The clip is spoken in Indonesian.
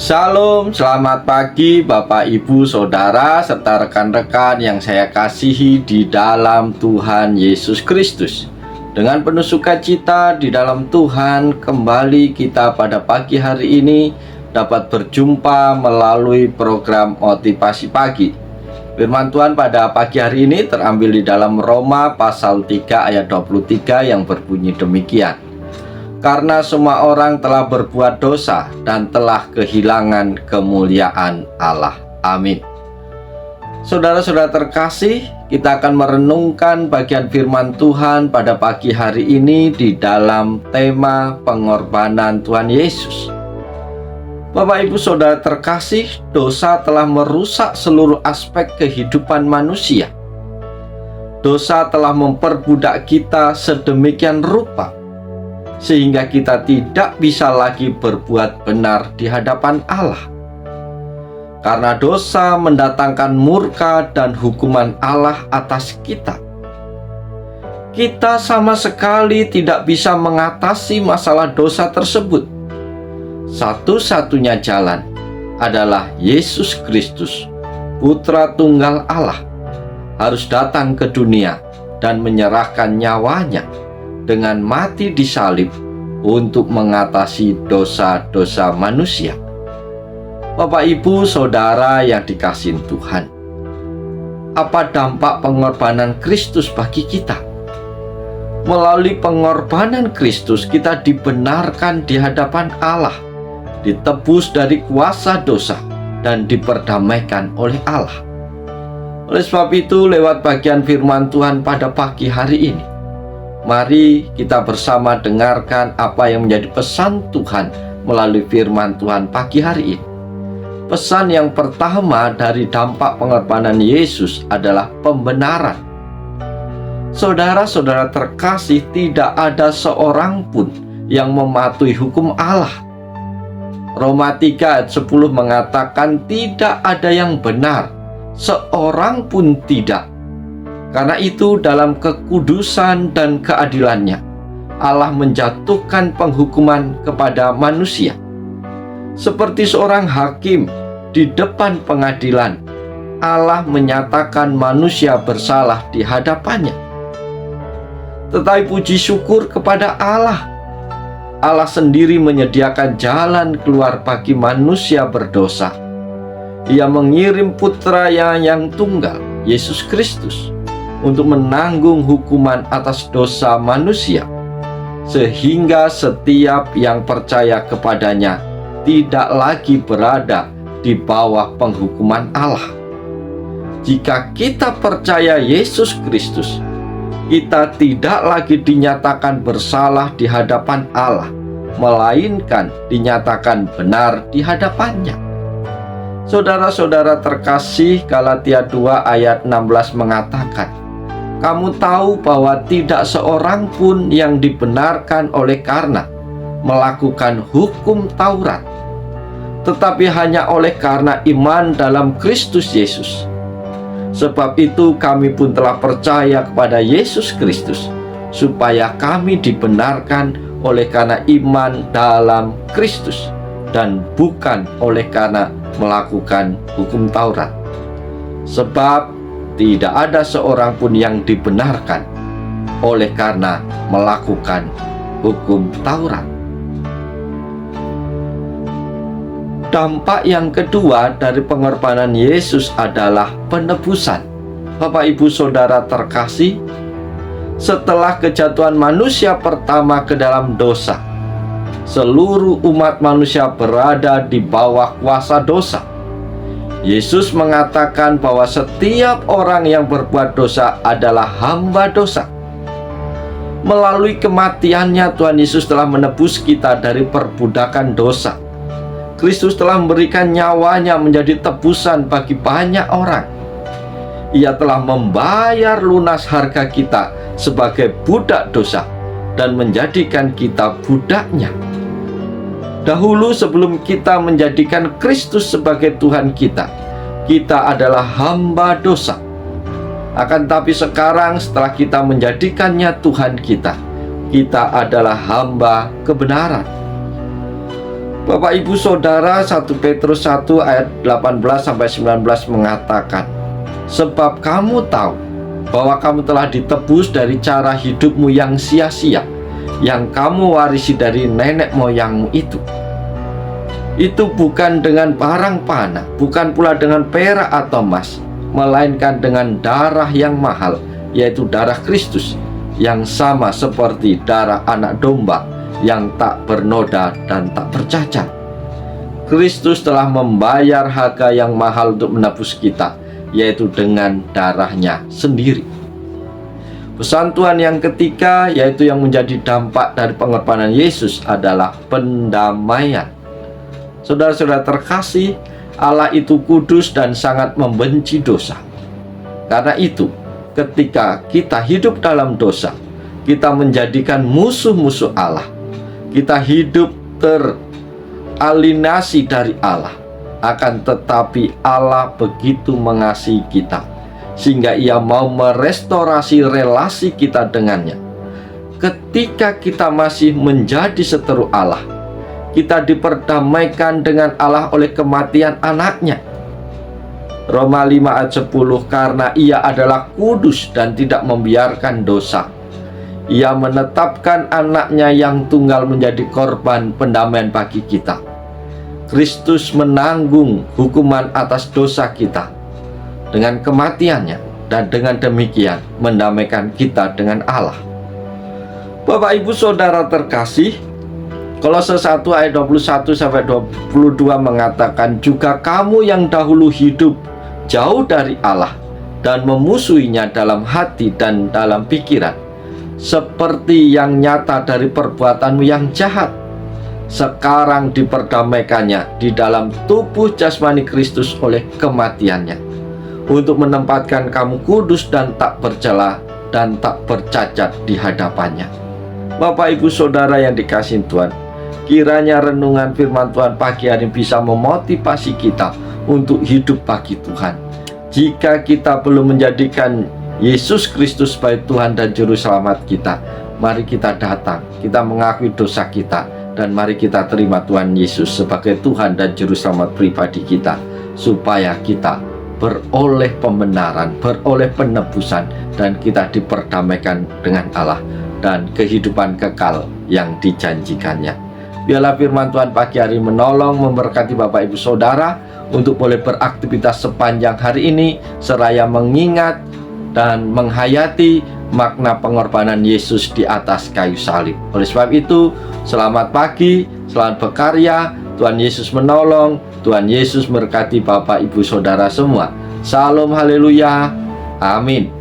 Shalom, selamat pagi Bapak, Ibu, Saudara, serta rekan-rekan yang saya kasihi di dalam Tuhan Yesus Kristus. Dengan penuh sukacita di dalam Tuhan, kembali kita pada pagi hari ini dapat berjumpa melalui program Motivasi Pagi. Firman Tuhan pada pagi hari ini terambil di dalam Roma pasal 3 ayat 23 yang berbunyi demikian. Karena semua orang telah berbuat dosa dan telah kehilangan kemuliaan Allah. Amin. Saudara-saudara terkasih, kita akan merenungkan bagian firman Tuhan pada pagi hari ini di dalam tema pengorbanan Tuhan Yesus. Bapak, Ibu, Saudara terkasih, dosa telah merusak seluruh aspek kehidupan manusia. Dosa telah memperbudak kita sedemikian rupa sehingga kita tidak bisa lagi berbuat benar di hadapan Allah. Karena dosa mendatangkan murka dan hukuman Allah atas kita. Kita sama sekali tidak bisa mengatasi masalah dosa tersebut. Satu-satunya jalan adalah Yesus Kristus, Putra Tunggal Allah, harus datang ke dunia dan menyerahkan nyawanya dengan mati di salib untuk mengatasi dosa-dosa manusia. Bapak, Ibu, Saudara yang dikasihi Tuhan, apa dampak pengorbanan Kristus bagi kita? Melalui pengorbanan Kristus kita dibenarkan di hadapan Allah, ditebus dari kuasa dosa dan diperdamaikan oleh Allah. Oleh sebab itu, lewat bagian firman Tuhan pada pagi hari ini, mari kita bersama dengarkan apa yang menjadi pesan Tuhan melalui firman Tuhan pagi hari ini. Pesan yang pertama dari dampak pengorbanan Yesus adalah pembenaran. Saudara-saudara terkasih, tidak ada seorang pun yang mematuhi hukum Allah. Roma 3 ayat 10 mengatakan tidak ada yang benar, seorang pun tidak. Karena itu dalam kekudusan dan keadilannya, Allah menjatuhkan penghukuman kepada manusia. Seperti seorang hakim di depan pengadilan, Allah menyatakan manusia bersalah di hadapannya. Tetapi puji syukur kepada Allah, Allah sendiri menyediakan jalan keluar bagi manusia berdosa. Ia mengirim putranya yang tunggal, Yesus Kristus, untuk menanggung hukuman atas dosa manusia, sehingga setiap yang percaya kepadanya tidak lagi berada di bawah penghukuman Allah. Jika kita percaya Yesus Kristus, kita tidak lagi dinyatakan bersalah di hadapan Allah, melainkan dinyatakan benar di hadapannya. Saudara-saudara terkasih, Galatia 2 ayat 16 mengatakan, kamu tahu bahwa tidak seorang pun yang dibenarkan oleh karena melakukan hukum Taurat, tetapi hanya oleh karena iman dalam Kristus Yesus. Sebab itu kami pun telah percaya kepada Yesus Kristus, supaya kami dibenarkan oleh karena iman dalam Kristus, dan bukan oleh karena melakukan hukum Taurat. Sebab tidak ada seorang pun yang dibenarkan oleh karena melakukan hukum Taurat. Dampak yang kedua dari pengorbanan Yesus adalah penebusan. Bapak, Ibu, Saudara terkasih, setelah kejatuhan manusia pertama ke dalam dosa, seluruh umat manusia berada di bawah kuasa dosa. Yesus mengatakan bahwa setiap orang yang berbuat dosa adalah hamba dosa. Melalui kematiannya, Tuhan Yesus telah menebus kita dari perbudakan dosa. Kristus telah memberikan nyawanya menjadi tebusan bagi banyak orang. Ia telah membayar lunas harga kita sebagai budak dosa dan menjadikan kita budaknya. Dahulu sebelum kita menjadikan Kristus sebagai Tuhan kita, kita adalah hamba dosa. Akan tapi sekarang setelah kita menjadikannya Tuhan kita, kita adalah hamba kebenaran. Bapak Ibu Saudara, 1 Petrus 1 ayat 18-19 mengatakan, sebab kamu tahu bahwa kamu telah ditebus dari cara hidupmu yang sia-sia, yang kamu warisi dari nenek moyangmu itu. Itu bukan dengan barang panah, bukan pula dengan perak atau emas, melainkan dengan darah yang mahal, yaitu darah Kristus, yang sama seperti darah anak domba, yang tak bernoda dan tak bercacat. Kristus telah membayar harga yang mahal untuk menebus kita, yaitu dengan darahnya sendiri. Pesan Tuhan yang ketiga, yaitu yang menjadi dampak dari pengorbanan Yesus, adalah pendamaian. Saudara-saudara terkasih, Allah itu kudus dan sangat membenci dosa. Karena itu, ketika kita hidup dalam dosa, kita menjadikan musuh-musuh Allah. Kita hidup teralinasi dari Allah. Akan tetapi Allah begitu mengasihi kita, sehingga Ia mau merestorasi relasi kita dengannya. Ketika kita masih menjadi seteru Allah, kita diperdamaikan dengan Allah oleh kematian anaknya. Roma 5 ayat 10, karena Ia adalah kudus dan tidak membiarkan dosa, Ia menetapkan anaknya yang tunggal menjadi korban pendamaian bagi kita. Kristus menanggung hukuman atas dosa kita dengan kematiannya, dan dengan demikian mendamaikan kita dengan Allah. Bapak Ibu Saudara terkasih, Kolose 1 ayat 21-22 mengatakan, juga kamu yang dahulu hidup jauh dari Allah dan memusuhinya dalam hati dan dalam pikiran, seperti yang nyata dari perbuatanmu yang jahat, sekarang diperdamaikannya di dalam tubuh jasmani Kristus oleh kematiannya, untuk menempatkan kamu kudus dan tak bercela dan tak bercacat di hadapannya. Bapak Ibu Saudara yang dikasihi Tuhan, kiranya renungan firman Tuhan pagi hari bisa memotivasi kita untuk hidup bagi Tuhan. Jika kita belum menjadikan Yesus Kristus sebagai Tuhan dan Juru Selamat kita, mari kita datang, kita mengakui dosa kita, dan mari kita terima Tuhan Yesus sebagai Tuhan dan Juru Selamat pribadi kita, supaya kita beroleh pembenaran, beroleh penebusan, dan kita diperdamaikan dengan Allah dan kehidupan kekal yang dijanjikannya. Biarlah firman Tuhan pagi hari menolong, memberkati Bapak Ibu Saudara untuk boleh beraktivitas sepanjang hari ini, seraya mengingat dan menghayati makna pengorbanan Yesus di atas kayu salib. Oleh sebab itu, selamat pagi, selamat berkarya, Tuhan Yesus menolong, Tuhan Yesus memberkati Bapak Ibu Saudara semua. Salam haleluya, amin.